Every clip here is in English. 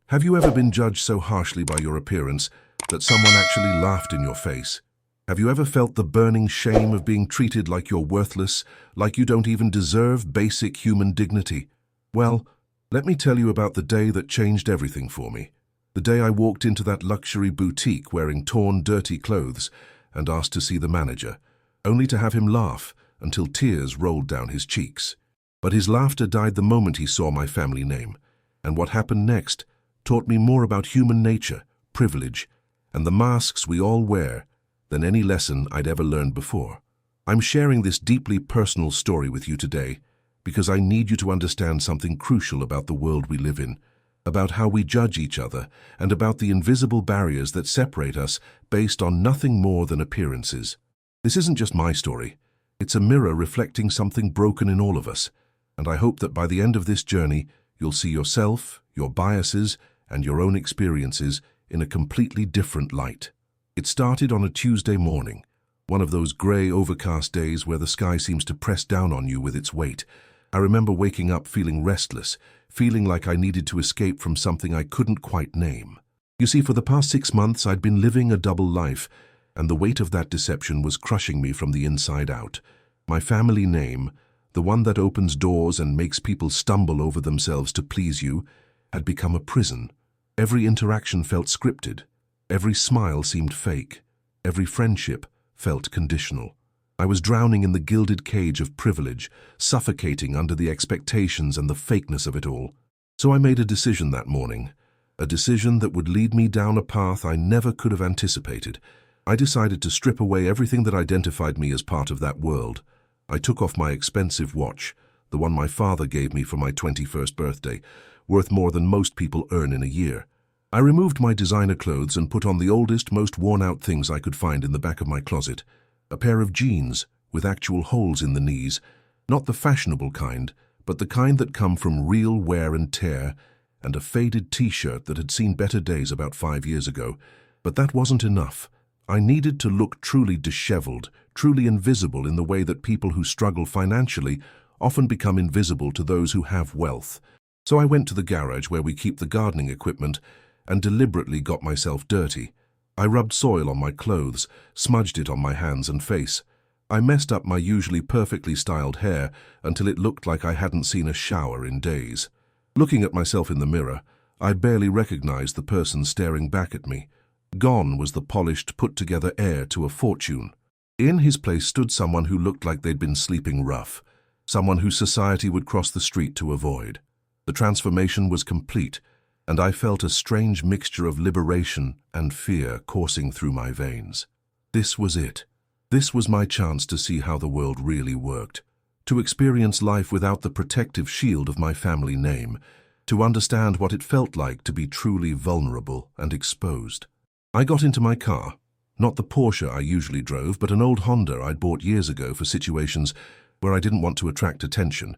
Have you ever been judged so harshly by your appearance that someone actually laughed in your face? Have you ever felt the burning shame of being treated like you're worthless, like you don't even deserve basic human dignity? Well, let me tell you about the day that changed everything for me. The day I walked into that luxury boutique wearing torn, dirty clothes and asked to see the manager, only to have him laugh until tears rolled down his cheeks. But his laughter died the moment he saw my family name, and what happened next taught me more about human nature, privilege, and the masks we all wear than any lesson I'd ever learned before. I'm sharing this deeply personal story with you today because I need you to understand something crucial about the world we live in, about how we judge each other, and about the invisible barriers that separate us based on nothing more than appearances. This isn't just my story. It's a mirror reflecting something broken in all of us, and I hope that by the end of this journey, you'll see yourself, your biases, and your own experiences in a completely different light. It started on a Tuesday morning, one of those grey, overcast days where the sky seems to press down on you with its weight. I remember waking up feeling restless, feeling like I needed to escape from something I couldn't quite name. You see, for the past 6 months, I'd been living a double life, and the weight of that deception was crushing me from the inside out. My family name, the one that opens doors and makes people stumble over themselves to please you, had become a prison. Every interaction felt scripted. Every smile seemed fake. Every friendship felt conditional. I was drowning in the gilded cage of privilege, suffocating under the expectations and the fakeness of it all. So I made a decision that morning, a decision that would lead me down a path I never could have anticipated. I decided to strip away everything that identified me as part of that world. I took off my expensive watch, the one my father gave me for my 21st birthday, worth more than most people earn in a year. I removed my designer clothes and put on the oldest, most worn-out things I could find in the back of my closet. A pair of jeans with actual holes in the knees, not the fashionable kind, but the kind that come from real wear and tear, and a faded t-shirt that had seen better days about 5 years ago. But that wasn't enough. I needed to look truly disheveled, truly invisible in the way that people who struggle financially often become invisible to those who have wealth. So I went to the garage where we keep the gardening equipment and deliberately got myself dirty. I rubbed soil on my clothes, smudged it on my hands and face. I messed up my usually perfectly styled hair until it looked like I hadn't seen a shower in days. Looking at myself in the mirror, I barely recognized the person staring back at me. Gone was the polished, put-together heir to a fortune. In his place stood someone who looked like they'd been sleeping rough, someone whose society would cross the street to avoid. The transformation was complete, and I felt a strange mixture of liberation and fear coursing through my veins. This was it. This was my chance to see how the world really worked, to experience life without the protective shield of my family name, to understand what it felt like to be truly vulnerable and exposed. I got into my car, not the Porsche I usually drove, but an old Honda I'd bought years ago for situations where I didn't want to attract attention,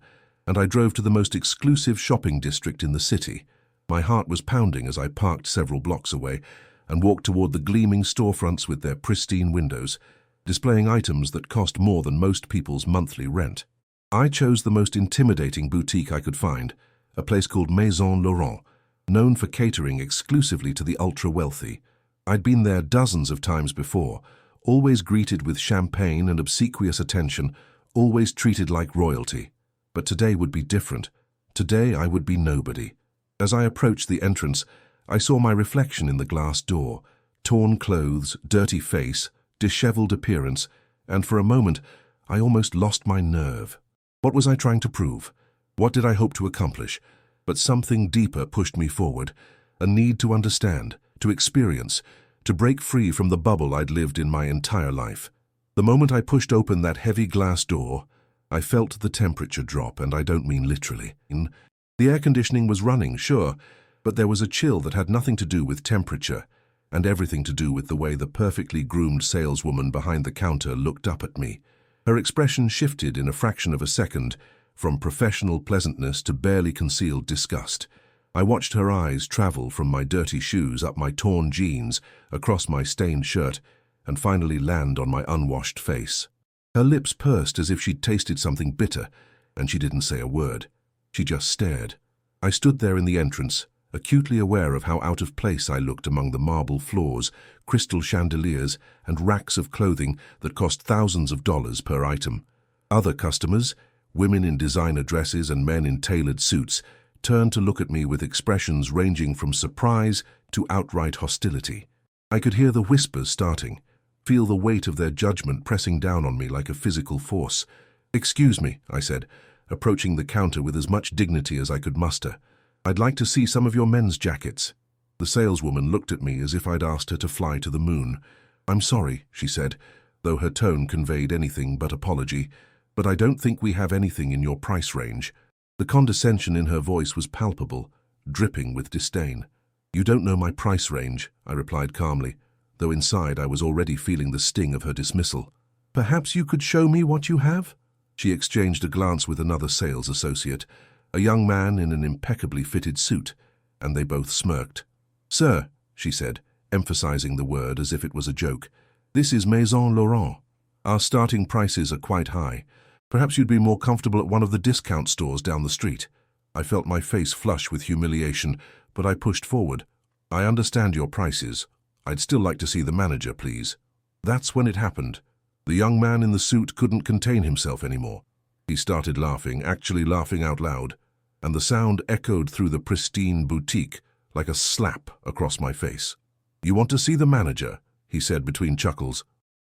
and I drove to the most exclusive shopping district in the city. My heart was pounding as I parked several blocks away and walked toward the gleaming storefronts with their pristine windows, displaying items that cost more than most people's monthly rent. I chose the most intimidating boutique I could find, a place called Maison Laurent, known for catering exclusively to the ultra-wealthy. I'd been there dozens of times before, always greeted with champagne and obsequious attention, always treated like royalty. But today would be different. Today I would be nobody. As I approached the entrance, I saw my reflection in the glass door, torn clothes, dirty face, disheveled appearance, and for a moment I almost lost my nerve. What was I trying to prove? What did I hope to accomplish? But something deeper pushed me forward, a need to understand, to experience, to break free from the bubble I'd lived in my entire life. The moment I pushed open that heavy glass door, I felt the temperature drop, and I don't mean literally. The air conditioning was running, sure, but there was a chill that had nothing to do with temperature, and everything to do with the way the perfectly groomed saleswoman behind the counter looked up at me. Her expression shifted in a fraction of a second, from professional pleasantness to barely concealed disgust. I watched her eyes travel from my dirty shoes up my torn jeans, across my stained shirt, and finally land on my unwashed face. Her lips pursed as if she'd tasted something bitter, and she didn't say a word. She just stared. I stood there in the entrance, acutely aware of how out of place I looked among the marble floors, crystal chandeliers, and racks of clothing that cost thousands of dollars per item. Other customers, women in designer dresses and men in tailored suits, turned to look at me with expressions ranging from surprise to outright hostility. I could hear the whispers starting, feel the weight of their judgment pressing down on me like a physical force. "Excuse me," I said, approaching the counter with as much dignity as I could muster. "I'd like to see some of your men's jackets." The saleswoman looked at me as if I'd asked her to fly to the moon. "I'm sorry," she said, though her tone conveyed anything but apology, "but I don't think we have anything in your price range." The condescension in her voice was palpable, dripping with disdain. "You don't know my price range," I replied calmly, though inside I was already feeling the sting of her dismissal. "Perhaps you could show me what you have?" She exchanged a glance with another sales associate, a young man in an impeccably fitted suit, and they both smirked. "Sir," she said, emphasizing the word as if it was a joke, "this is Maison Laurent. Our starting prices are quite high. Perhaps you'd be more comfortable at one of the discount stores down the street." I felt my face flush with humiliation, but I pushed forward. "I understand your prices. I'd still like to see the manager, please." That's when it happened. The young man in the suit couldn't contain himself anymore. He started laughing, actually laughing out loud, and the sound echoed through the pristine boutique like a slap across my face. "You want to see the manager?" he said between chuckles.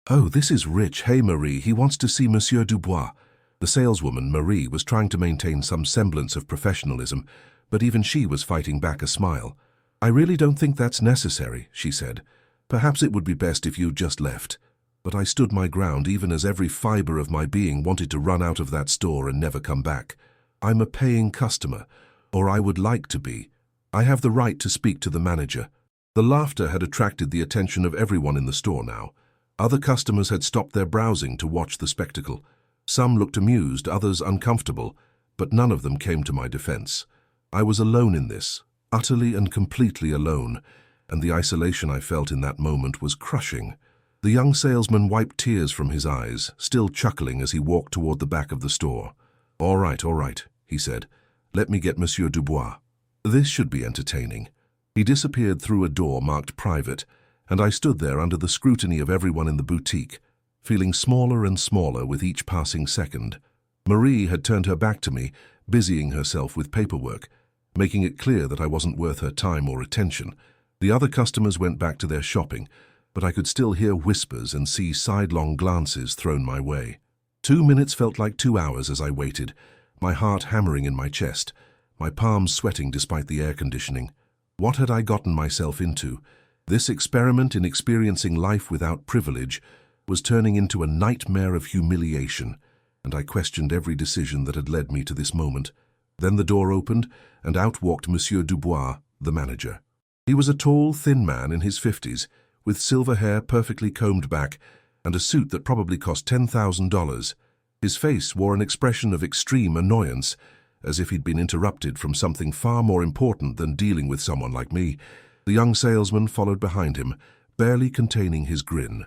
"Oh, this is rich. Hey, Marie, he wants to see Monsieur Dubois." The saleswoman, Marie, was trying to maintain some semblance of professionalism, but even she was fighting back a smile. "I really don't think that's necessary," she said. "Perhaps it would be best if you just left." But I stood my ground even as every fiber of my being wanted to run out of that store and never come back. I'm a paying customer, or I would like to be. I have the right to speak to the manager. The laughter had attracted the attention of everyone in the store now. Other customers had stopped their browsing to watch the spectacle. Some looked amused, others uncomfortable, but none of them came to my defense. I was alone in this, utterly and completely alone, and the isolation I felt in that moment was crushing. The young salesman wiped tears from his eyes, still chuckling as he walked toward the back of the store. All right, he said. "Let me get Monsieur Dubois. This should be entertaining." He disappeared through a door marked private, and I stood there under the scrutiny of everyone in the boutique, feeling smaller and smaller with each passing second. Marie had turned her back to me, busying herself with paperwork, making it clear that I wasn't worth her time or attention. The other customers went back to their shopping, but I could still hear whispers and see sidelong glances thrown my way. 2 minutes felt like 2 hours as I waited, my heart hammering in my chest, my palms sweating despite the air conditioning. What had I gotten myself into? This experiment in experiencing life without privilege was turning into a nightmare of humiliation, and I questioned every decision that had led me to this moment. Then the door opened, and out walked Monsieur Dubois, the manager. He was a tall, thin man in his 50s, with silver hair perfectly combed back and a suit that probably cost $10,000. His face wore an expression of extreme annoyance, as if he'd been interrupted from something far more important than dealing with someone like me. The young salesman followed behind him, barely containing his grin.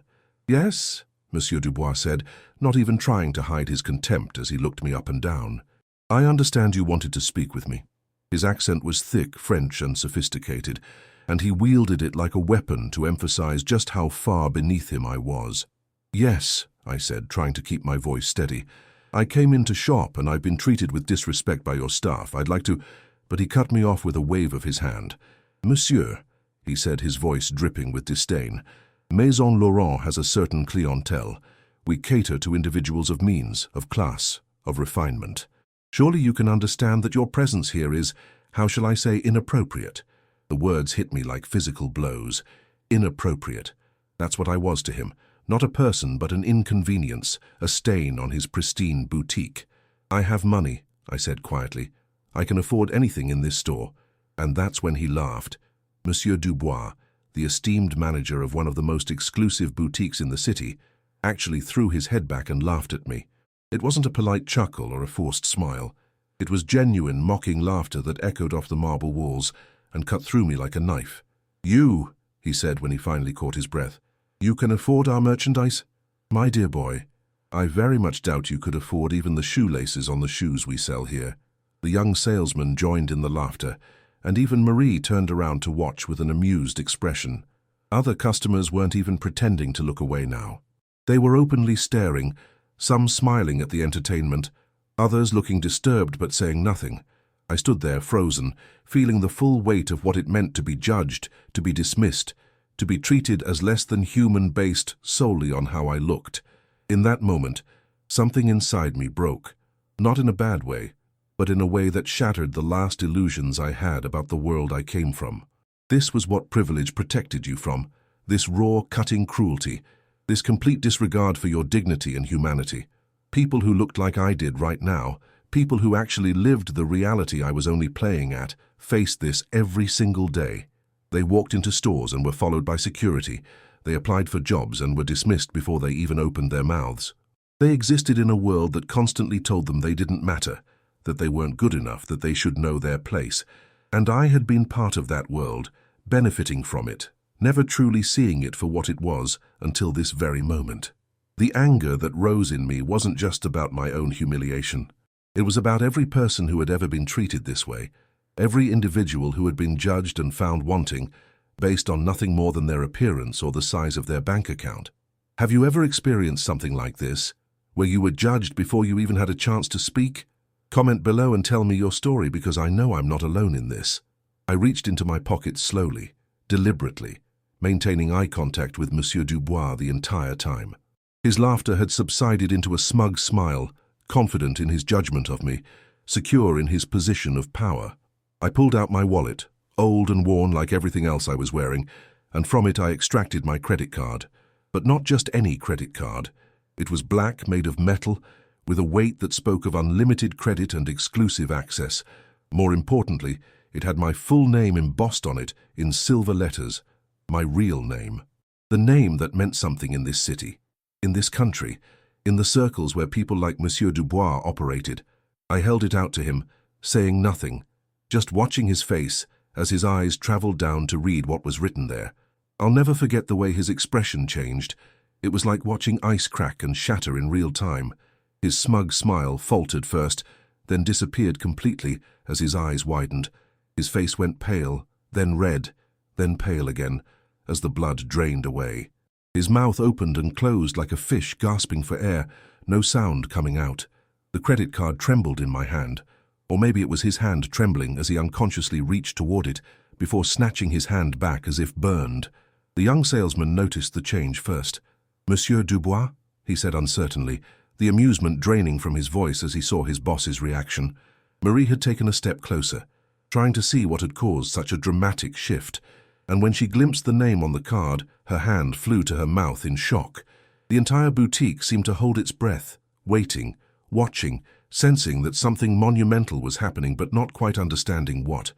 "Yes," Monsieur Dubois said, not even trying to hide his contempt as he looked me up and down. "I understand you wanted to speak with me." His accent was thick, French, and sophisticated, and he wielded it like a weapon to emphasize just how far beneath him I was. "Yes," I said, trying to keep my voice steady. "I came in to shop, and I've been treated with disrespect by your staff. I'd like to—" But he cut me off with a wave of his hand. "Monsieur," he said, his voice dripping with disdain, "Maison Laurent has a certain clientele. We cater to individuals of means, of class, of refinement. Surely you can understand that your presence here is, how shall I say, inappropriate." The words hit me like physical blows. Inappropriate. That's what I was to him. Not a person, but an inconvenience, a stain on his pristine boutique. "I have money," I said quietly. "I can afford anything in this store." And that's when he laughed. Monsieur Dubois, the esteemed manager of one of the most exclusive boutiques in the city, actually threw his head back and laughed at me. It wasn't a polite chuckle or a forced smile. It was genuine, mocking laughter that echoed off the marble walls and cut through me like a knife. "You," he said when he finally caught his breath, "you can afford our merchandise? My dear boy, I very much doubt you could afford even the shoelaces on the shoes we sell here." The young salesman joined in the laughter, and even Marie turned around to watch with an amused expression. Other customers weren't even pretending to look away now. They were openly staring, some smiling at the entertainment, others looking disturbed but saying nothing. I stood there frozen, feeling the full weight of what it meant to be judged, to be dismissed, to be treated as less than human based solely on how I looked. In that moment, something inside me broke, not in a bad way, but in a way that shattered the last illusions I had about the world I came from. This was what privilege protected you from, this raw, cutting cruelty, this complete disregard for your dignity and humanity. People who looked like I did right now, people who actually lived the reality I was only playing at, faced this every single day. They walked into stores and were followed by security. They applied for jobs and were dismissed before they even opened their mouths. They existed in a world that constantly told them they didn't matter, that they weren't good enough, that they should know their place. And I had been part of that world, benefiting from it, never truly seeing it for what it was until this very moment. The anger that rose in me wasn't just about my own humiliation. It was about every person who had ever been treated this way, every individual who had been judged and found wanting, based on nothing more than their appearance or the size of their bank account. Have you ever experienced something like this, where you were judged before you even had a chance to speak? Comment below and tell me your story, because I know I'm not alone in this. I reached into my pocket slowly, deliberately, maintaining eye contact with Monsieur Dubois the entire time. His laughter had subsided into a smug smile, confident in his judgment of me, secure in his position of power. I pulled out my wallet, old and worn like everything else I was wearing, and from it I extracted my credit card. But not just any credit card. It was black, made of metal, with a weight that spoke of unlimited credit and exclusive access. More importantly, it had my full name embossed on it in silver letters, my real name. The name that meant something in this city, in this country, in the circles where people like Monsieur Dubois operated. I held it out to him, saying nothing, just watching his face as his eyes traveled down to read what was written there. I'll never forget the way his expression changed. It was like watching ice crack and shatter in real time. His smug smile faltered first, then disappeared completely as his eyes widened. His face went pale, then red, then pale again, as the blood drained away. His mouth opened and closed like a fish gasping for air, no sound coming out. The credit card trembled in my hand, or maybe it was his hand trembling as he unconsciously reached toward it, before snatching his hand back as if burned. The young salesman noticed the change first. "Monsieur Dubois?" he said uncertainly, the amusement draining from his voice as he saw his boss's reaction. Marie had taken a step closer, trying to see what had caused such a dramatic shift, and when she glimpsed the name on the card, her hand flew to her mouth in shock. The entire boutique seemed to hold its breath, waiting, watching, sensing that something monumental was happening but not quite understanding what.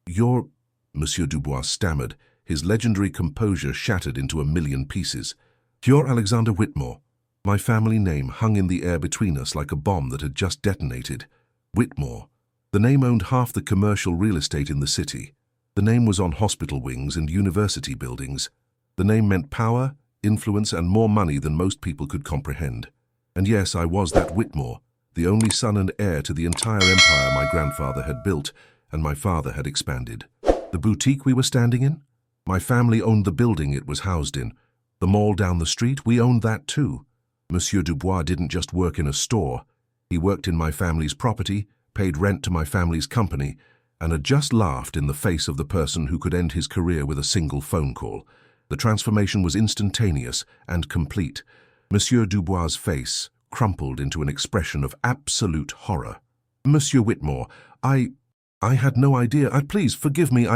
"You're—" Monsieur Dubois stammered, his legendary composure shattered into a million pieces. "You're Alexander Whitmore." My family name hung in the air between us like a bomb that had just detonated. Whitmore. The name owned half the commercial real estate in the city. The name was on hospital wings and university buildings. The name meant power, influence, and more money than most people could comprehend. And yes, I was that Whitmore, the only son and heir to the entire empire my grandfather had built and my father had expanded. The boutique we were standing in? My family owned the building it was housed in. The mall down the street, we owned that too. Monsieur Dubois didn't just work in a store. He worked in my family's property, paid rent to my family's company, and had just laughed in the face of the person who could end his career with a single phone call. The transformation was instantaneous and complete. Monsieur Dubois' face crumpled into an expression of absolute horror. "Monsieur Whitmore, I had no idea. Please forgive me.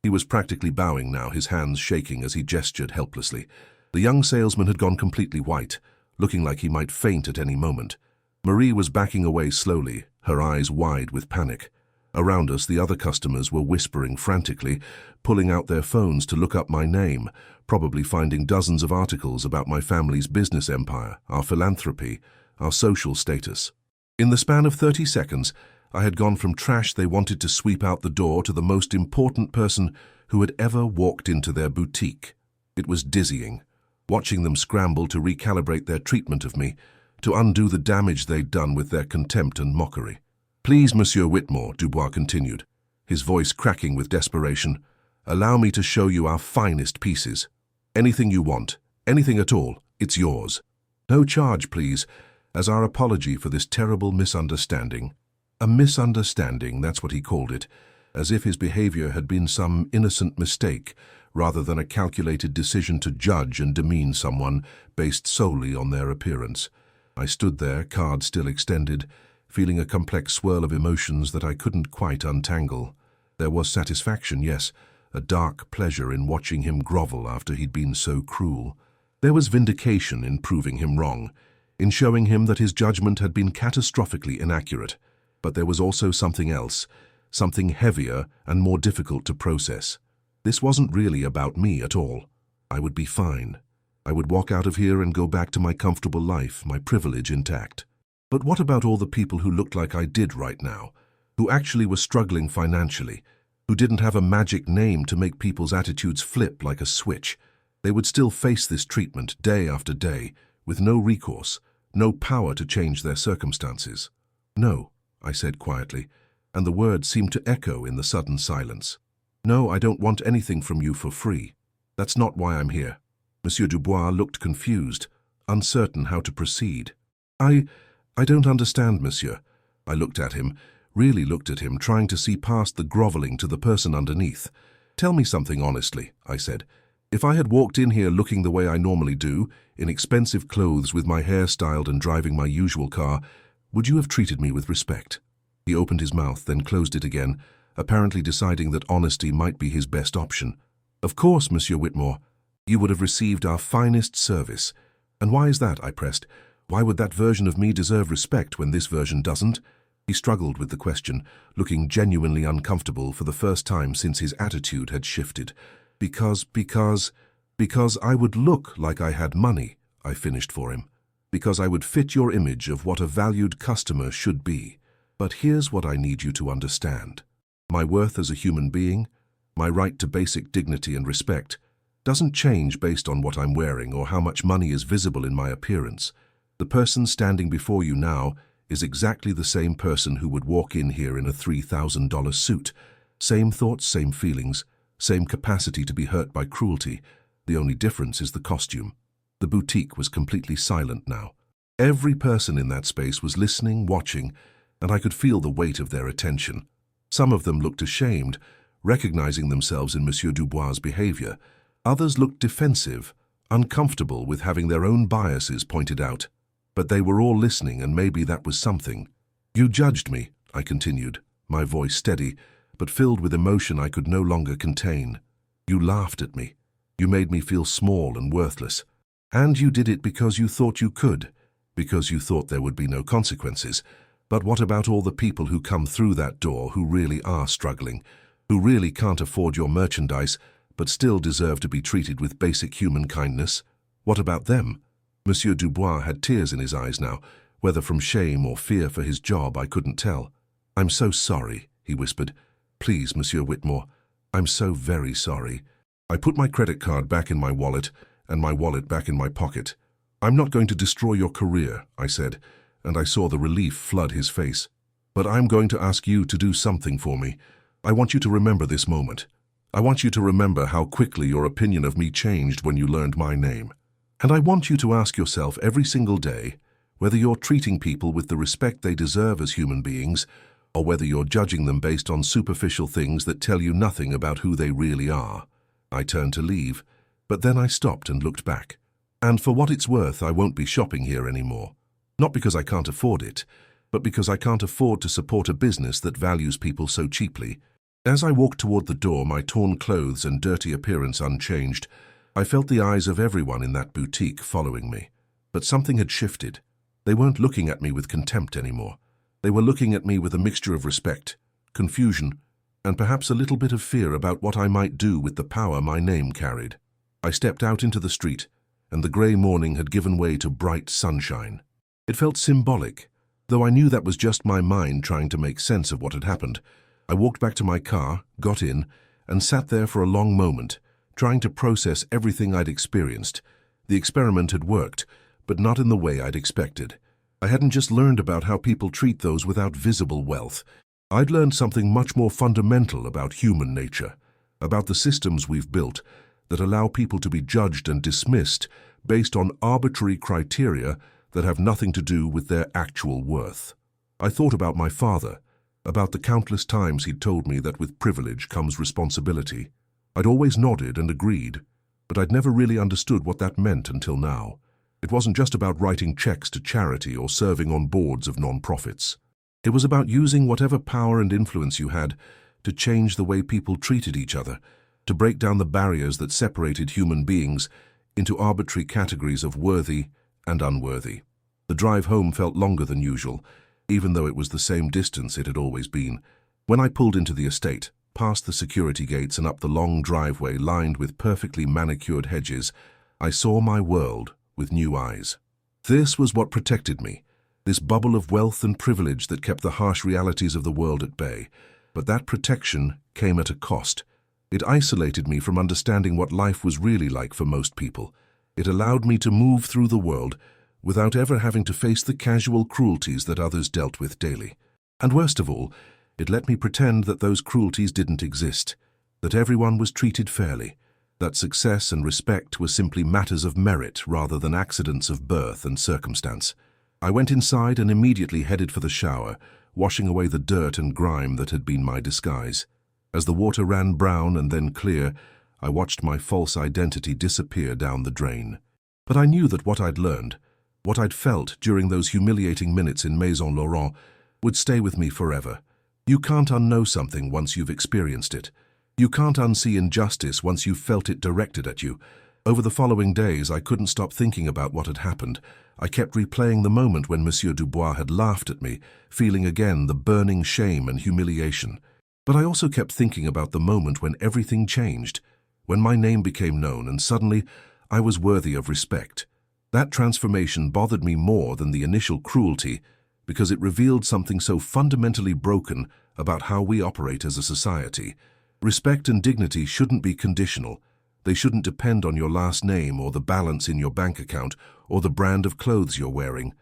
He was practically bowing now, his hands shaking as he gestured helplessly. The young salesman had gone completely white, looking like he might faint at any moment. Marie was backing away slowly, her eyes wide with panic. Around us, the other customers were whispering frantically, pulling out their phones to look up my name, probably finding dozens of articles about my family's business empire, our philanthropy, our social status. In the span of 30 seconds, I had gone from trash they wanted to sweep out the door to the most important person who had ever walked into their boutique. It was dizzying, watching them scramble to recalibrate their treatment of me, to undo the damage they'd done with their contempt and mockery. "Please, Monsieur Whitmore," Dubois continued, his voice cracking with desperation. "Allow me to show you our finest pieces. Anything you want, anything at all, it's yours. No charge, please, as our apology for this terrible misunderstanding." A misunderstanding, that's what he called it, as if his behavior had been some innocent mistake, rather than a calculated decision to judge and demean someone based solely on their appearance. I stood there, card still extended, feeling a complex swirl of emotions that I couldn't quite untangle. There was satisfaction, yes, a dark pleasure in watching him grovel after he'd been so cruel. There was vindication in proving him wrong, in showing him that his judgment had been catastrophically inaccurate. But there was also something else, something heavier and more difficult to process. This wasn't really about me at all. I would be fine. I would walk out of here and go back to my comfortable life, my privilege intact. But what about all the people who looked like I did right now, who actually were struggling financially, who didn't have a magic name to make people's attitudes flip like a switch? They would still face this treatment day after day, with no recourse, no power to change their circumstances. "No," I said quietly, and the words seemed to echo in the sudden silence. "No, I don't want anything from you for free. That's not why I'm here." Monsieur Dubois looked confused, uncertain how to proceed. I don't understand, monsieur." I looked at him, really looked at him, trying to see past the groveling to the person underneath. "Tell me something honestly," I said. "If I had walked in here looking the way I normally do, in expensive clothes with my hair styled and driving my usual car, would you have treated me with respect?" He opened his mouth, then closed it again, apparently deciding that honesty might be his best option. "Of course, Monsieur Whitmore. You would have received our finest service." "And why is that?" I pressed. "Why would that version of me deserve respect when this version doesn't?" He struggled with the question, looking genuinely uncomfortable for the first time since his attitude had shifted. Because I would look like I had money," I finished for him. "Because I would fit your image of what a valued customer should be. But here's what I need you to understand. My worth as a human being, my right to basic dignity and respect, doesn't change based on what I'm wearing or how much money is visible in my appearance. The person standing before you now is exactly the same person who would walk in here in a $3,000 suit. Same thoughts, same feelings, same capacity to be hurt by cruelty. The only difference is the costume." The boutique was completely silent now. Every person in that space was listening, watching, and I could feel the weight of their attention. Some of them looked ashamed, recognizing themselves in Monsieur Dubois' behavior. Others looked defensive, uncomfortable with having their own biases pointed out. But they were all listening, and maybe that was something. "You judged me," I continued, my voice steady, but filled with emotion I could no longer contain. "You laughed at me. You made me feel small and worthless. And you did it because you thought you could, because you thought there would be no consequences. But what about all the people who come through that door who really are struggling, who really can't afford your merchandise, but still deserve to be treated with basic human kindness? What about them?" Monsieur Dubois had tears in his eyes now, whether from shame or fear for his job I couldn't tell. "I'm so sorry," he whispered. "Please, Monsieur Whitmore, I'm so very sorry." I put my credit card back in my wallet and my wallet back in my pocket. "I'm not going to destroy your career," I said, and I saw the relief flood his face. "But I'm going to ask you to do something for me. I want you to remember this moment. I want you to remember how quickly your opinion of me changed when you learned my name. And I want you to ask yourself every single day whether you're treating people with the respect they deserve as human beings, or whether you're judging them based on superficial things that tell you nothing about who they really are." I turned to leave, but then I stopped and looked back. "And for what it's worth, I won't be shopping here anymore. Not because I can't afford it, but because I can't afford to support a business that values people so cheaply." As I walked toward the door, my torn clothes and dirty appearance unchanged, I felt the eyes of everyone in that boutique following me. But something had shifted. They weren't looking at me with contempt anymore. They were looking at me with a mixture of respect, confusion, and perhaps a little bit of fear about what I might do with the power my name carried. I stepped out into the street, and the grey morning had given way to bright sunshine. It felt symbolic, though I knew that was just my mind trying to make sense of what had happened. I walked back to my car, got in, and sat there for a long moment, trying to process everything I'd experienced. The experiment had worked, but not in the way I'd expected. I hadn't just learned about how people treat those without visible wealth. I'd learned something much more fundamental about human nature, about the systems we've built that allow people to be judged and dismissed based on arbitrary criteria that have nothing to do with their actual worth. I thought about my father, about the countless times he'd told me that with privilege comes responsibility. I'd always nodded and agreed, but I'd never really understood what that meant until now. It wasn't just about writing checks to charity or serving on boards of non-profits. It was about using whatever power and influence you had to change the way people treated each other, to break down the barriers that separated human beings into arbitrary categories of worthy and unworthy. The drive home felt longer than usual, even though it was the same distance it had always been. When I pulled into the estate, past the security gates and up the long driveway lined with perfectly manicured hedges, I saw my world with new eyes. This was what protected me, this bubble of wealth and privilege that kept the harsh realities of the world at bay. But that protection came at a cost. It isolated me from understanding what life was really like for most people. It allowed me to move through the world without ever having to face the casual cruelties that others dealt with daily. And worst of all, it let me pretend that those cruelties didn't exist, that everyone was treated fairly, that success and respect were simply matters of merit rather than accidents of birth and circumstance. I went inside and immediately headed for the shower, washing away the dirt and grime that had been my disguise. As the water ran brown and then clear, I watched my false identity disappear down the drain. But I knew that what I'd learned, what I'd felt during those humiliating minutes in Maison Laurent, would stay with me forever. You can't unknow something once you've experienced it. You can't unsee injustice once you've felt it directed at you. Over the following days, I couldn't stop thinking about what had happened. I kept replaying the moment when Monsieur Dubois had laughed at me, feeling again the burning shame and humiliation. But I also kept thinking about the moment when everything changed, when my name became known and suddenly I was worthy of respect. That transformation bothered me more than the initial cruelty because it revealed something so fundamentally broken about how we operate as a society. Respect and dignity shouldn't be conditional. They shouldn't depend on your last name or the balance in your bank account or the brand of clothes you're wearing.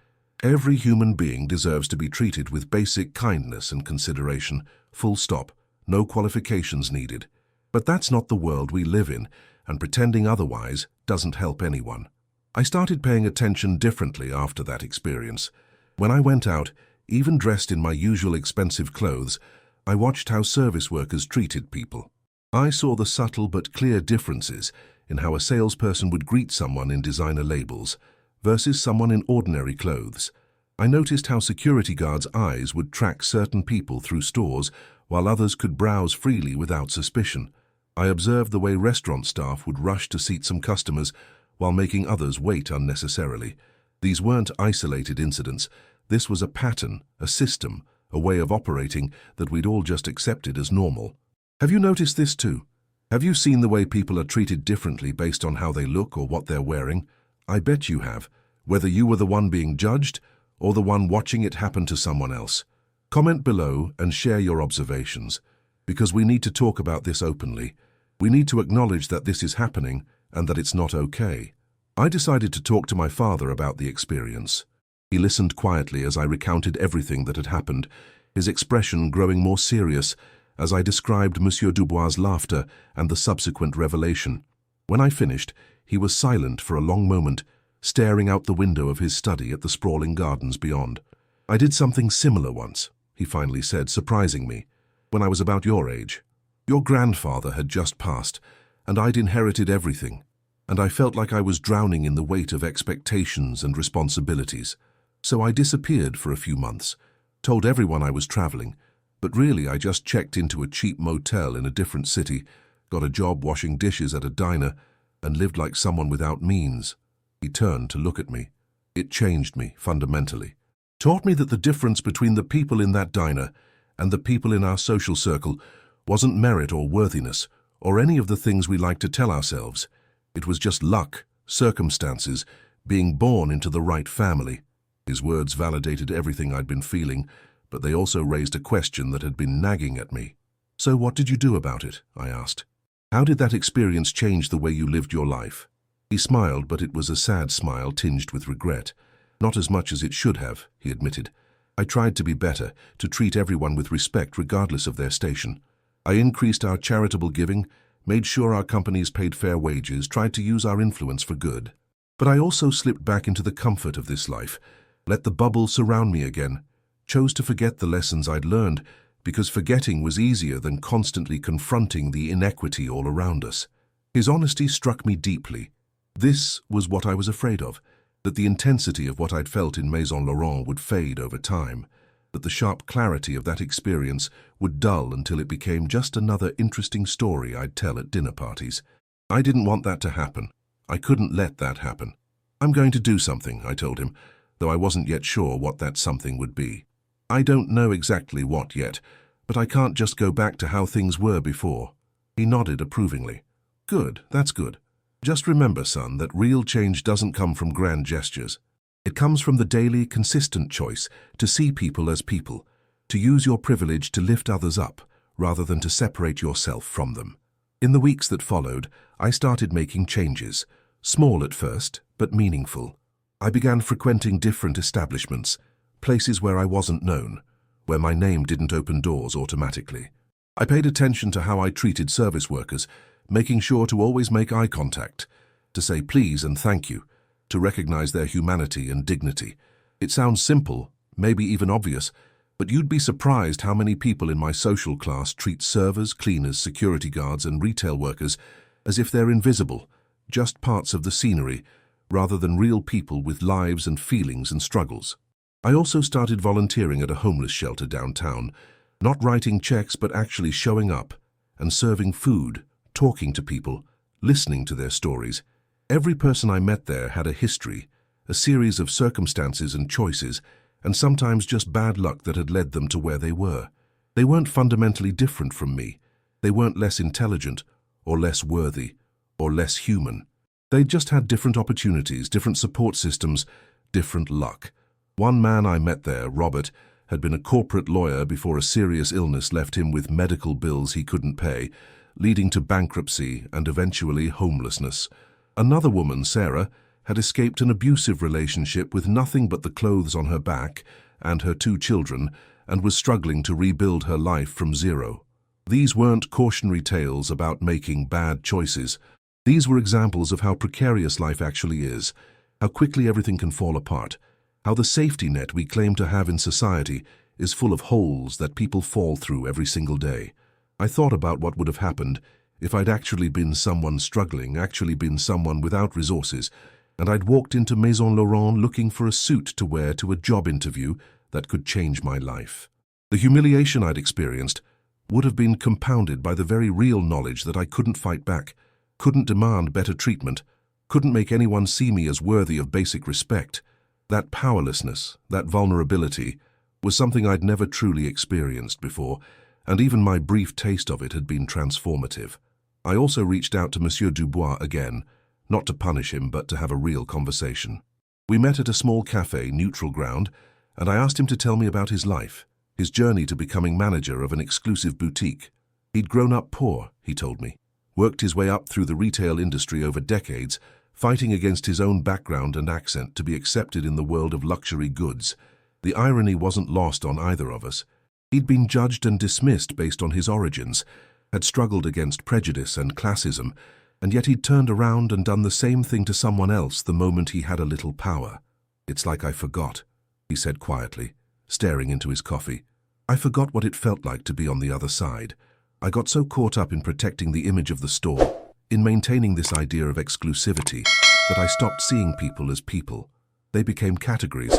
Every human being deserves to be treated with basic kindness and consideration, full stop, no qualifications needed. But that's not the world we live in, and pretending otherwise doesn't help anyone. I started paying attention differently after that experience. When I went out, even dressed in my usual expensive clothes, I watched how service workers treated people. I saw the subtle but clear differences in how a salesperson would greet someone in designer labels versus someone in ordinary clothes. I noticed how security guards' eyes would track certain people through stores while others could browse freely without suspicion. I observed the way restaurant staff would rush to seat some customers while making others wait unnecessarily. These weren't isolated incidents. This was a pattern, a system, a way of operating that we'd all just accepted as normal. Have you noticed this too? Have you seen the way people are treated differently based on how they look or what they're wearing? I bet you have, whether you were the one being judged or the one watching it happen to someone else. Comment below and share your observations, because we need to talk about this openly. We need to acknowledge that this is happening and that it's not okay. I decided to talk to my father about the experience. He listened quietly as I recounted everything that had happened, his expression growing more serious as I described Monsieur Dubois' laughter and the subsequent revelation. When I finished, he was silent for a long moment, staring out the window of his study at the sprawling gardens beyond. "I did something similar once," he finally said, surprising me, "when I was about your age. Your grandfather had just passed, and I'd inherited everything, and I felt like I was drowning in the weight of expectations and responsibilities. So I disappeared for a few months, told everyone I was traveling, but really I just checked into a cheap motel in a different city, got a job washing dishes at a diner, and lived like someone without means." He turned to look at me. It changed me fundamentally. Taught me that the difference between the people in that diner and the people in our social circle wasn't merit or worthiness, or any of the things we like to tell ourselves. It was just luck, circumstances, being born into the right family. His words validated everything I'd been feeling, but they also raised a question that had been nagging at me. "So what did you do about it?" I asked. "How did that experience change the way you lived your life?" He smiled, but it was a sad smile tinged with regret. "Not as much as it should have," he admitted. I tried to be better, to treat everyone with respect regardless of their station. I increased our charitable giving, made sure our companies paid fair wages, tried to use our influence for good. But I also slipped back into the comfort of this life, let the bubble surround me again, chose to forget the lessons I'd learned, because forgetting was easier than constantly confronting the inequity all around us. His honesty struck me deeply. This was what I was afraid of, that the intensity of what I'd felt in Maison Laurent would fade over time, that the sharp clarity of that experience would dull until it became just another interesting story I'd tell at dinner parties. I didn't want that to happen. I couldn't let that happen. I'm going to do something, I told him, though I wasn't yet sure what that something would be. I don't know exactly what yet, but I can't just go back to how things were before. He nodded approvingly. Good, that's good. Just remember, son, that real change doesn't come from grand gestures. It comes from the daily, consistent choice to see people as people, to use your privilege to lift others up, rather than to separate yourself from them. In the weeks that followed, I started making changes, small at first, but meaningful. I began frequenting different establishments, places where I wasn't known, where my name didn't open doors automatically. I paid attention to how I treated service workers, making sure to always make eye contact, to say please and thank you, to recognize their humanity and dignity. It sounds simple, maybe even obvious, but you'd be surprised how many people in my social class treat servers, cleaners, security guards, and retail workers as if they're invisible, just parts of the scenery, rather than real people with lives and feelings and struggles. I also started volunteering at a homeless shelter downtown, not writing checks but actually showing up and serving food, talking to people, listening to their stories. Every person I met there had a history, a series of circumstances and choices, and sometimes just bad luck that had led them to where they were. They weren't fundamentally different from me. They weren't less intelligent, or less worthy, or less human. They just had different opportunities, different support systems, different luck. One man I met there, Robert, had been a corporate lawyer before a serious illness left him with medical bills he couldn't pay, leading to bankruptcy and eventually homelessness. Another woman, Sarah, had escaped an abusive relationship with nothing but the clothes on her back and her 2 children, and was struggling to rebuild her life from zero. These weren't cautionary tales about making bad choices. These were examples of how precarious life actually is, how quickly everything can fall apart, how the safety net we claim to have in society is full of holes that people fall through every single day. I thought about what would have happened if I'd actually been someone struggling, actually been someone without resources, and I'd walked into Maison Laurent looking for a suit to wear to a job interview that could change my life. The humiliation I'd experienced would have been compounded by the very real knowledge that I couldn't fight back, couldn't demand better treatment, couldn't make anyone see me as worthy of basic respect. That powerlessness, that vulnerability, was something I'd never truly experienced before, and even my brief taste of it had been transformative. I also reached out to Monsieur Dubois again, not to punish him but to have a real conversation. We met at a small cafe, Neutral Ground, and I asked him to tell me about his life, his journey to becoming manager of an exclusive boutique. He'd grown up poor, he told me, worked his way up through the retail industry over decades, fighting against his own background and accent to be accepted in the world of luxury goods. The irony wasn't lost on either of us. He'd been judged and dismissed based on his origins, had struggled against prejudice and classism, and yet he'd turned around and done the same thing to someone else the moment he had a little power. "It's like I forgot," he said quietly, staring into his coffee. "I forgot what it felt like to be on the other side. I got so caught up in protecting the image of the store, in maintaining this idea of exclusivity, that I stopped seeing people as people. They became categories,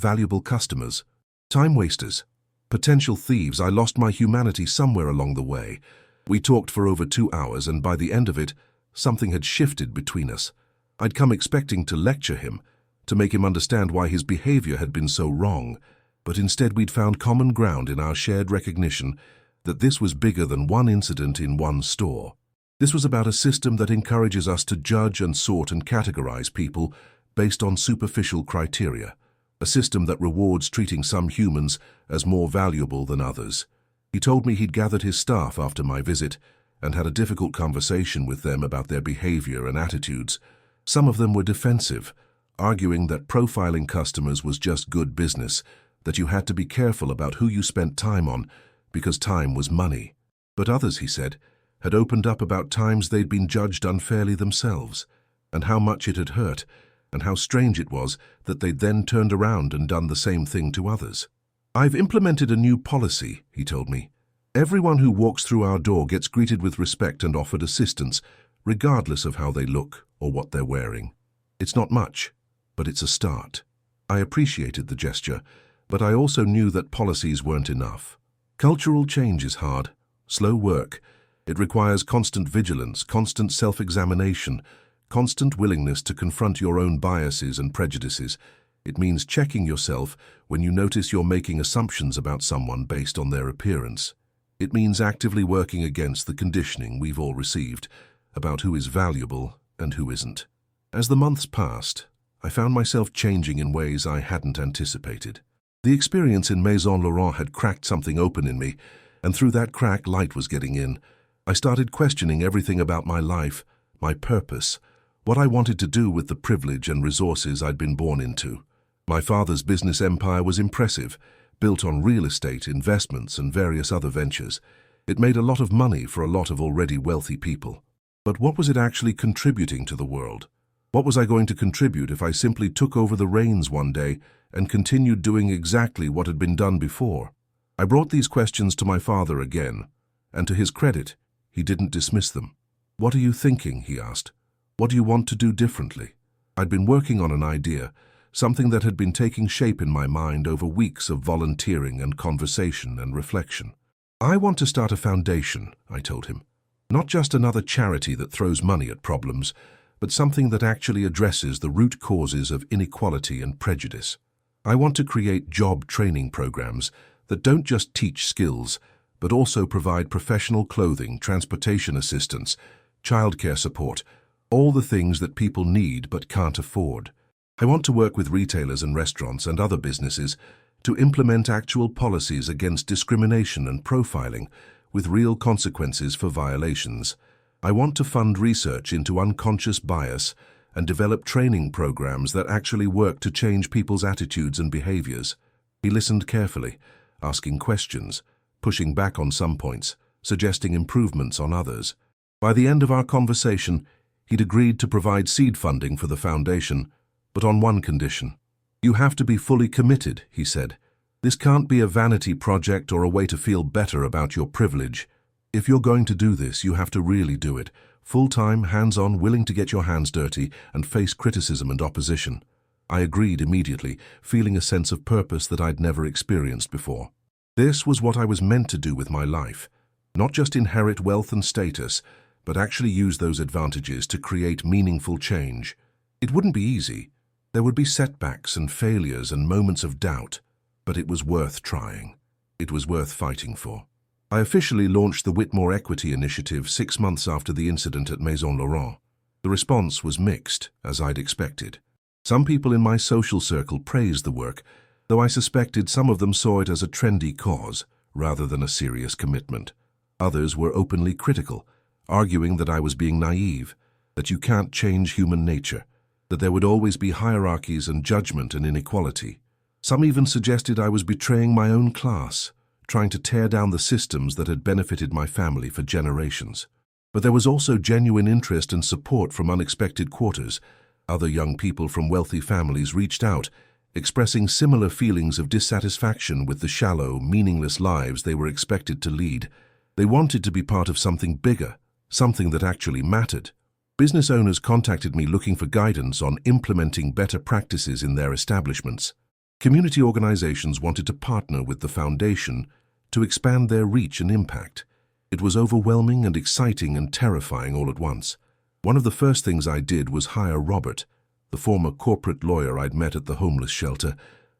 valuable customers, time wasters, potential thieves. I lost my humanity somewhere along the way." We talked for over 2 hours, and by the end of it, something had shifted between us. I'd come expecting to lecture him, to make him understand why his behavior had been so wrong, but instead we'd found common ground in our shared recognition that this was bigger than one incident in one store. This was about a system that encourages us to judge and sort and categorize people based on superficial criteria, a system that rewards treating some humans as more valuable than others. He told me he'd gathered his staff after my visit and had a difficult conversation with them about their behavior and attitudes. Some of them were defensive, arguing that profiling customers was just good business, that you had to be careful about who you spent time on, because time was money. But others, he said, had opened up about times they'd been judged unfairly themselves, and how much it had hurt, and how strange it was that they'd then turned around and done the same thing to others. "I've implemented a new policy," he told me. "Everyone who walks through our door gets greeted with respect and offered assistance, regardless of how they look or what they're wearing. It's not much, but it's a start." I appreciated the gesture, but I also knew that policies weren't enough. Cultural change is hard, slow work. It requires constant vigilance, constant self-examination, constant willingness to confront your own biases and prejudices. It means checking yourself when you notice you're making assumptions about someone based on their appearance. It means actively working against the conditioning we've all received about who is valuable and who isn't. As the months passed, I found myself changing in ways I hadn't anticipated. The experience in Maison Laurent had cracked something open in me, and through that crack, light was getting in. I started questioning everything about my life, my purpose, what I wanted to do with the privilege and resources I'd been born into. My father's business empire was impressive, built on real estate, investments, and various other ventures. It made a lot of money for a lot of already wealthy people. But what was it actually contributing to the world? What was I going to contribute if I simply took over the reins one day and continued doing exactly what had been done before? I brought these questions to my father again, and to his credit, he didn't dismiss them. "What are you thinking?" he asked. "What do you want to do differently?" I'd been working on an idea, something that had been taking shape in my mind over weeks of volunteering and conversation and reflection. "I want to start a foundation," I told him. "Not just another charity that throws money at problems, but something that actually addresses the root causes of inequality and prejudice. I want to create job training programs that don't just teach skills, but also provide professional clothing, transportation assistance, childcare support, all the things that people need but can't afford. I want to work with retailers and restaurants and other businesses to implement actual policies against discrimination and profiling, with real consequences for violations. I want to fund research into unconscious bias and develop training programs that actually work to change people's attitudes and behaviors." He listened carefully, asking questions, pushing back on some points, suggesting improvements on others. By the end of our conversation, he'd agreed to provide seed funding for the foundation, but on one condition. "You have to be fully committed," he said. "This can't be a vanity project or a way to feel better about your privilege. If you're going to do this, you have to really do it. Full-time, hands-on, willing to get your hands dirty and face criticism and opposition." I agreed immediately, feeling a sense of purpose that I'd never experienced before. This was what I was meant to do with my life. Not just inherit wealth and status, but actually use those advantages to create meaningful change. It wouldn't be easy. There would be setbacks and failures and moments of doubt, but it was worth trying. It was worth fighting for. I officially launched the Whitmore Equity Initiative 6 months after the incident at Maison Laurent. The response was mixed, as I'd expected. Some people in my social circle praised the work, though I suspected some of them saw it as a trendy cause, rather than a serious commitment. Others were openly critical, arguing that I was being naive, that you can't change human nature, that there would always be hierarchies and judgment and inequality. Some even suggested I was betraying my own class, trying to tear down the systems that had benefited my family for generations. But there was also genuine interest and support from unexpected quarters. Other young people from wealthy families reached out, expressing similar feelings of dissatisfaction with the shallow, meaningless lives they were expected to lead. They wanted to be part of something bigger, something that actually mattered. Business owners contacted me looking for guidance on implementing better practices in their establishments. Community organizations wanted to partner with the foundation to expand their reach and impact. It was overwhelming and exciting and terrifying all at once. One of the first things I did was hire Robert, the former corporate lawyer I'd met at the homeless shelter,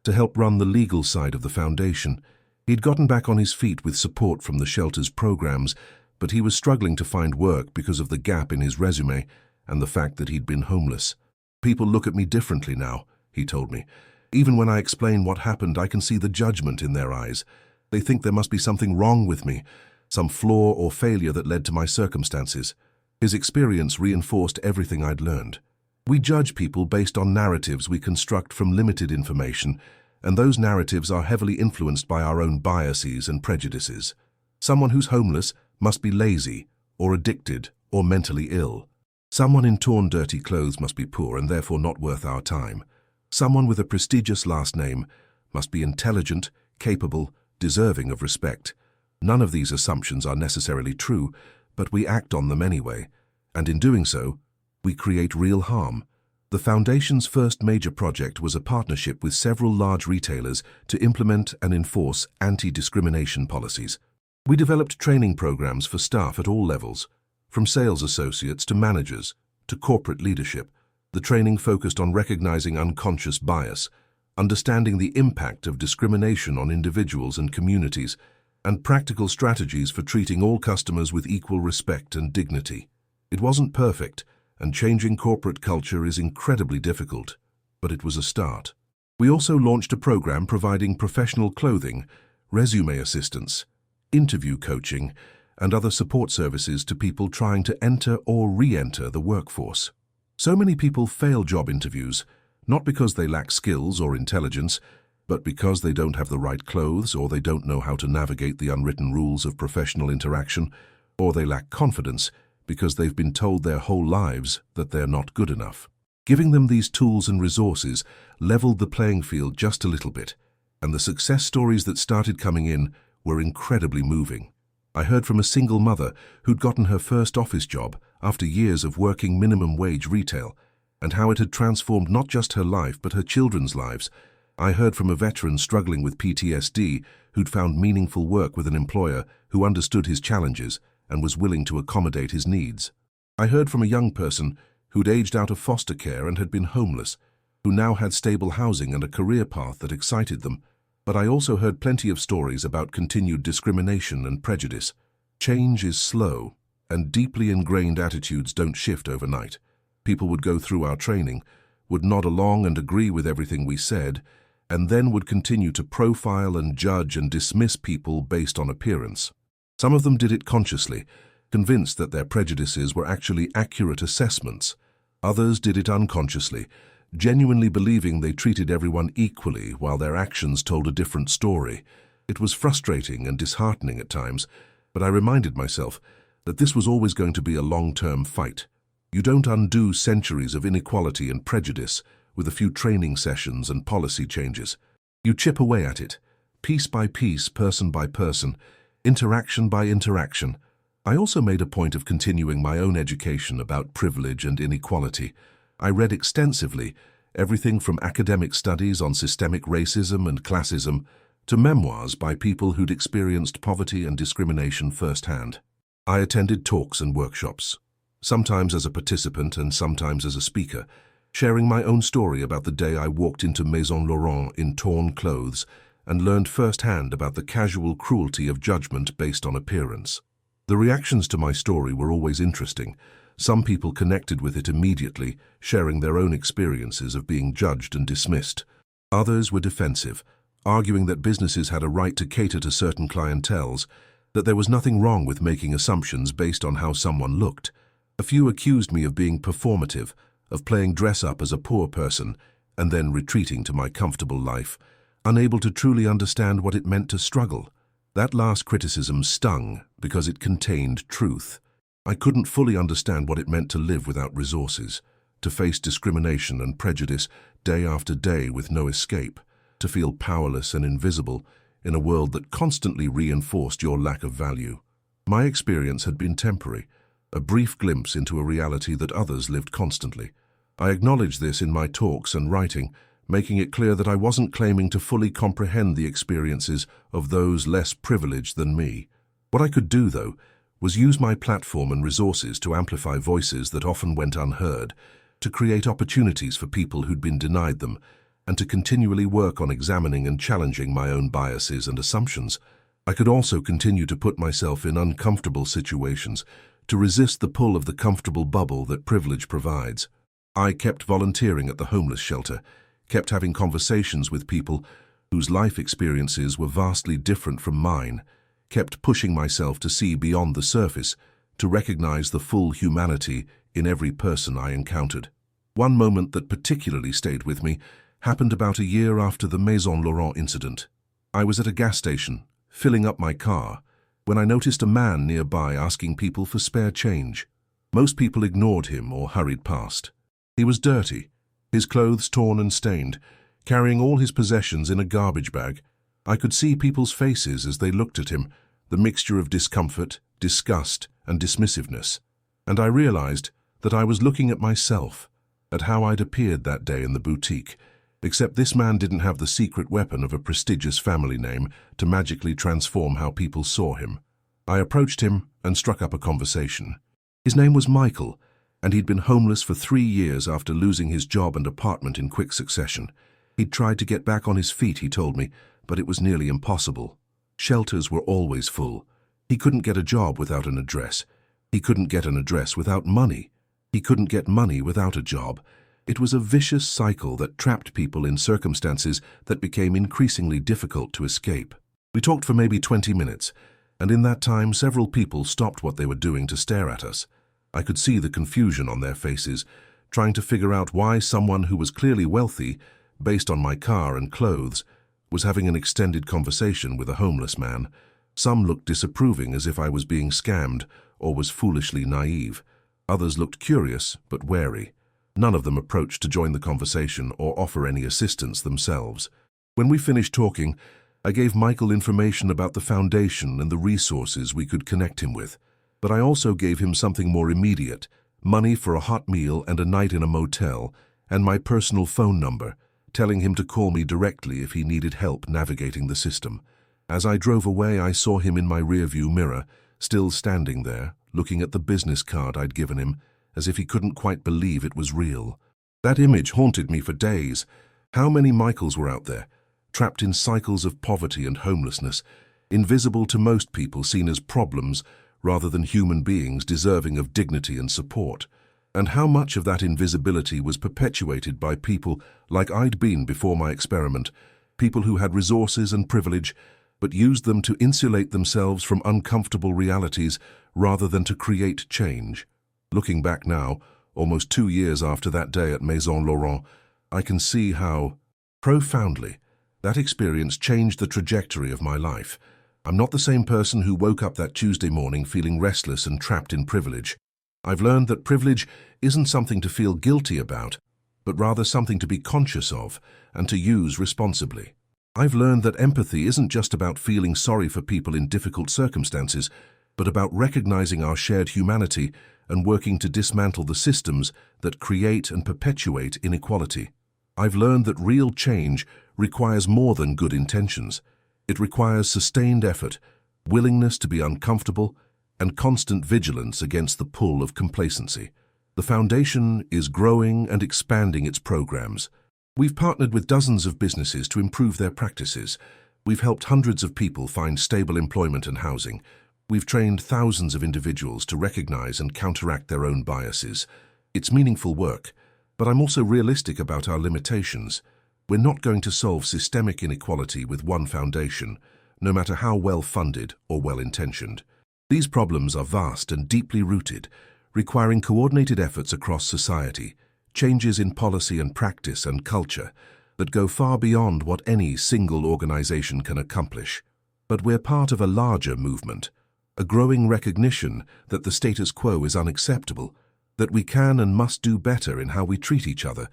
to help run the legal side of the foundation. He'd gotten back on his feet with support from the shelter's programs, but he was struggling to find work because of the gap in his resume and the fact that he'd been homeless. "People look at me differently now," he told me. "Even when I explain what happened, I can see the judgment in their eyes. They think there must be something wrong with me, some flaw or failure that led to my circumstances." His experience reinforced everything I'd learned. We judge people based on narratives we construct from limited information, and those narratives are heavily influenced by our own biases and prejudices. Someone who's homeless must be lazy, or addicted, or mentally ill. Someone in torn, dirty clothes must be poor and therefore not worth our time. Someone with a prestigious last name must be intelligent, capable, deserving of respect. None of these assumptions are necessarily true, but we act on them anyway, and in doing so, we create real harm. The Foundation's first major project was a partnership with several large retailers to implement and enforce anti-discrimination policies. We developed training programs for staff at all levels, from sales associates to managers to corporate leadership. The training focused on recognizing unconscious bias, understanding the impact of discrimination on individuals and communities, and practical strategies for treating all customers with equal respect and dignity. It wasn't perfect, and changing corporate culture is incredibly difficult, but it was a start. We also launched a program providing professional clothing, resume assistance, interview coaching, and other support services to people trying to enter or re-enter the workforce. So many people fail job interviews, not because they lack skills or intelligence, but because they don't have the right clothes, or they don't know how to navigate the unwritten rules of professional interaction, or they lack confidence because they've been told their whole lives that they're not good enough. Giving them these tools and resources leveled the playing field just a little bit, and the success stories that started coming in were incredibly moving. I heard from a single mother who'd gotten her first office job after years of working minimum wage retail, and how it had transformed not just her life but her children's lives. I heard from a veteran struggling with PTSD who'd found meaningful work with an employer who understood his challenges and was willing to accommodate his needs. I heard from a young person who'd aged out of foster care and had been homeless, who now had stable housing and a career path that excited them. But I also heard plenty of stories about continued discrimination and prejudice. Change is slow, and deeply ingrained attitudes don't shift overnight. People would go through our training, would nod along and agree with everything we said, and then would continue to profile and judge and dismiss people based on appearance. Some of them did it consciously, convinced that their prejudices were actually accurate assessments. Others did it unconsciously, genuinely believing they treated everyone equally while their actions told a different story. It was frustrating and disheartening at times, but I reminded myself that this was always going to be a long-term fight. You don't undo centuries of inequality and prejudice with a few training sessions and policy changes. You chip away at it, piece by piece, person by person, interaction by interaction. I also made a point of continuing my own education about privilege and inequality. I read extensively, everything from academic studies on systemic racism and classism to memoirs by people who'd experienced poverty and discrimination firsthand. I attended talks and workshops, sometimes as a participant and sometimes as a speaker, sharing my own story about the day I walked into Maison Laurent in torn clothes and learned firsthand about the casual cruelty of judgment based on appearance. The reactions to my story were always interesting. Some people connected with it immediately, sharing their own experiences of being judged and dismissed. Others were defensive, arguing that businesses had a right to cater to certain clienteles, that there was nothing wrong with making assumptions based on how someone looked. A few accused me of being performative, of playing dress-up as a poor person, and then retreating to my comfortable life, unable to truly understand what it meant to struggle. That last criticism stung because it contained truth. I couldn't fully understand what it meant to live without resources, to face discrimination and prejudice day after day with no escape, to feel powerless and invisible in a world that constantly reinforced your lack of value. My experience had been temporary, a brief glimpse into a reality that others lived constantly. I acknowledged this in my talks and writing, making it clear that I wasn't claiming to fully comprehend the experiences of those less privileged than me. What I could do, though, was use my platform and resources to amplify voices that often went unheard, to create opportunities for people who'd been denied them, and to continually work on examining and challenging my own biases and assumptions. I could also continue to put myself in uncomfortable situations, to resist the pull of the comfortable bubble that privilege provides. I kept volunteering at the homeless shelter, kept having conversations with people whose life experiences were vastly different from mine, kept pushing myself to see beyond the surface, to recognize the full humanity in every person I encountered. One moment that particularly stayed with me happened about a year after the Maison Laurent incident. I was at a gas station, filling up my car, when I noticed a man nearby asking people for spare change. Most people ignored him or hurried past. He was dirty, his clothes torn and stained, carrying all his possessions in a garbage bag. I could see people's faces as they looked at him, the mixture of discomfort, disgust, and dismissiveness. And I realized that I was looking at myself, at how I'd appeared that day in the boutique, except this man didn't have the secret weapon of a prestigious family name to magically transform how people saw him. I approached him and struck up a conversation. His name was Michael, and he'd been homeless for 3 years after losing his job and apartment in quick succession. He'd tried to get back on his feet, he told me, but it was nearly impossible. Shelters were always full. He couldn't get a job without an address. He couldn't get an address without money. He couldn't get money without a job. It was a vicious cycle that trapped people in circumstances that became increasingly difficult to escape. We talked for maybe 20 minutes, and in that time several people stopped what they were doing to stare at us. I could see the confusion on their faces, trying to figure out why someone who was clearly wealthy, based on my car and clothes, was having an extended conversation with a homeless man. Some looked disapproving, as if I was being scammed or was foolishly naive. Others looked curious but wary. None of them approached to join the conversation or offer any assistance themselves. When we finished talking, I gave Michael information about the foundation and the resources we could connect him with. But I also gave him something more immediate: money for a hot meal and a night in a motel, and my personal phone number, telling him to call me directly if he needed help navigating the system. As I drove away, I saw him in my rearview mirror, still standing there, looking at the business card I'd given him, as if he couldn't quite believe it was real. That image haunted me for days. How many Michaels were out there, trapped in cycles of poverty and homelessness, invisible to most people, seen as problems rather than human beings deserving of dignity and support? And how much of that invisibility was perpetuated by people like I'd been before my experiment, people who had resources and privilege, but used them to insulate themselves from uncomfortable realities rather than to create change. Looking back now, almost 2 years after that day at Maison Laurent, I can see how profoundly that experience changed the trajectory of my life. I'm not the same person who woke up that Tuesday morning feeling restless and trapped in privilege. I've learned that privilege isn't something to feel guilty about, but rather something to be conscious of and to use responsibly. I've learned that empathy isn't just about feeling sorry for people in difficult circumstances, but about recognizing our shared humanity and working to dismantle the systems that create and perpetuate inequality. I've learned that real change requires more than good intentions. It requires sustained effort, willingness to be uncomfortable, and constant vigilance against the pull of complacency. The foundation is growing and expanding its programs. We've partnered with dozens of businesses to improve their practices. We've helped hundreds of people find stable employment and housing. We've trained thousands of individuals to recognize and counteract their own biases. It's meaningful work, but I'm also realistic about our limitations. We're not going to solve systemic inequality with one foundation, no matter how well-funded or well-intentioned. These problems are vast and deeply rooted, requiring coordinated efforts across society, changes in policy and practice and culture that go far beyond what any single organization can accomplish. But we're part of a larger movement, a growing recognition that the status quo is unacceptable, that we can and must do better in how we treat each other,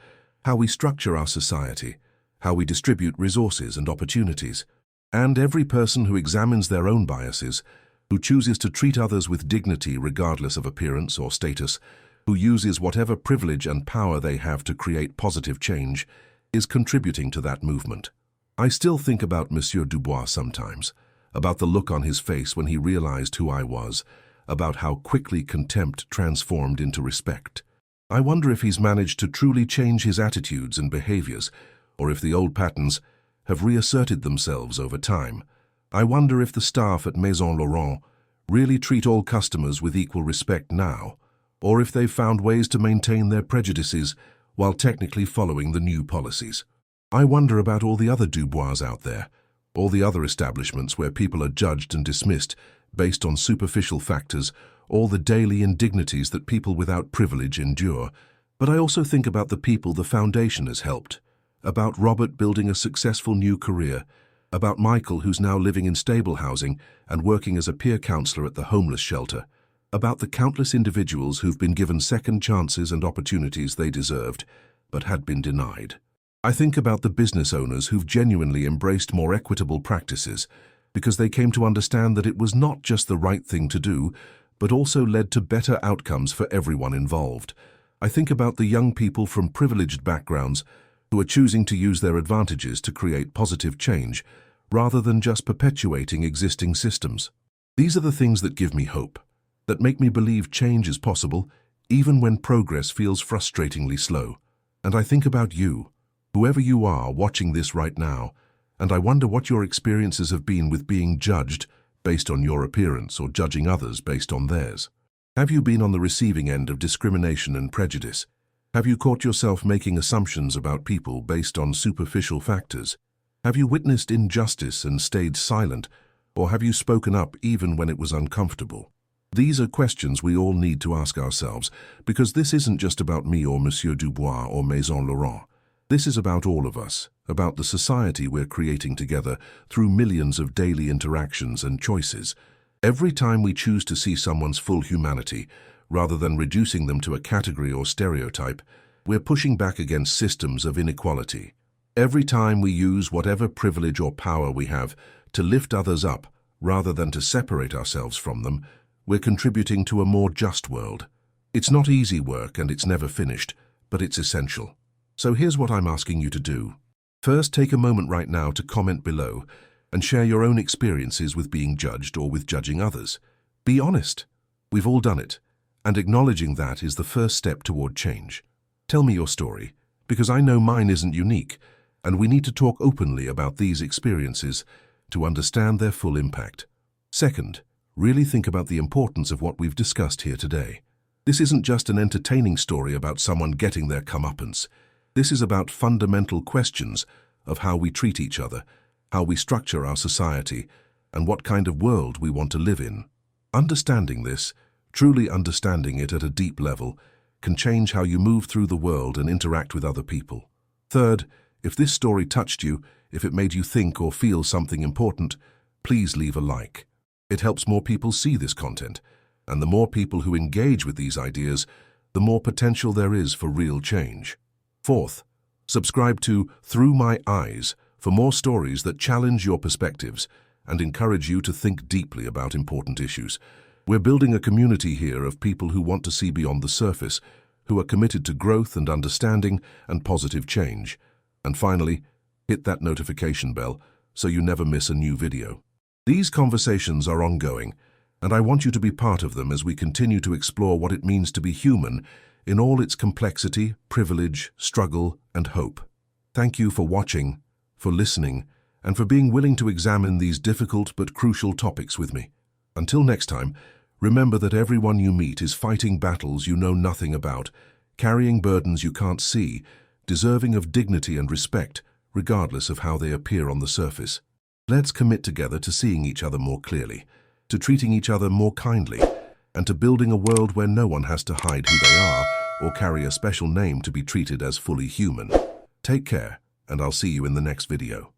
how we structure our society, how we distribute resources and opportunities. And every person who examines their own biases, who chooses to treat others with dignity regardless of appearance or status, who uses whatever privilege and power they have to create positive change, is contributing to that movement. I still think about Monsieur Dubois sometimes, about the look on his face when he realized who I was, about how quickly contempt transformed into respect. I wonder if he's managed to truly change his attitudes and behaviors, or if the old patterns have reasserted themselves over time. I wonder if the staff at Maison Laurent really treat all customers with equal respect now, or if they've found ways to maintain their prejudices while technically following the new policies. I wonder about all the other Dubois out there, all the other establishments where people are judged and dismissed based on superficial factors, all the daily indignities that people without privilege endure. But I also think about the people the foundation has helped, about Robert building a successful new career, about Michael who's now living in stable housing and working as a peer counselor at the homeless shelter, about the countless individuals who've been given second chances and opportunities they deserved, but had been denied. I think about the business owners who've genuinely embraced more equitable practices because they came to understand that it was not just the right thing to do, but also led to better outcomes for everyone involved. I think about the young people from privileged backgrounds who are choosing to use their advantages to create positive change, rather than just perpetuating existing systems. These are the things that give me hope, that make me believe change is possible, even when progress feels frustratingly slow. And I think about you, whoever you are watching this right now, and I wonder what your experiences have been with being judged based on your appearance or judging others based on theirs. Have you been on the receiving end of discrimination and prejudice? Have you caught yourself making assumptions about people based on superficial factors? Have you witnessed injustice and stayed silent, or have you spoken up even when it was uncomfortable? These are questions we all need to ask ourselves, because this isn't just about me or Monsieur Dubois or Maison Laurent. This is about all of us, about the society we're creating together through millions of daily interactions and choices. Every time we choose to see someone's full humanity, rather than reducing them to a category or stereotype, we're pushing back against systems of inequality. Every time we use whatever privilege or power we have to lift others up, rather than to separate ourselves from them, we're contributing to a more just world. It's not easy work and it's never finished, but it's essential. So here's what I'm asking you to do. First, take a moment right now to comment below and share your own experiences with being judged or with judging others. Be honest. We've all done it, and acknowledging that is the first step toward change. Tell me your story, because I know mine isn't unique, and we need to talk openly about these experiences to understand their full impact. Second, really think about the importance of what we've discussed here today. This isn't just an entertaining story about someone getting their comeuppance. This is about fundamental questions of how we treat each other, how we structure our society, and what kind of world we want to live in. Understanding this, truly understanding it at a deep level, can change how you move through the world and interact with other people. Third, if this story touched you, if it made you think or feel something important, please leave a like. It helps more people see this content, and the more people who engage with these ideas, the more potential there is for real change. Fourth, subscribe to Through My Eyes for more stories that challenge your perspectives and encourage you to think deeply about important issues. We're building a community here of people who want to see beyond the surface, who are committed to growth and understanding and positive change. And finally, hit that notification bell so you never miss a new video. These conversations are ongoing, and I want you to be part of them as we continue to explore what it means to be human in all its complexity, privilege, struggle, and hope. Thank you for watching, for listening, and for being willing to examine these difficult but crucial topics with me. Until next time, remember that everyone you meet is fighting battles you know nothing about, carrying burdens you can't see, deserving of dignity and respect, regardless of how they appear on the surface. Let's commit together to seeing each other more clearly, to treating each other more kindly, and to building a world where no one has to hide who they are or carry a special name to be treated as fully human. Take care, and I'll see you in the next video.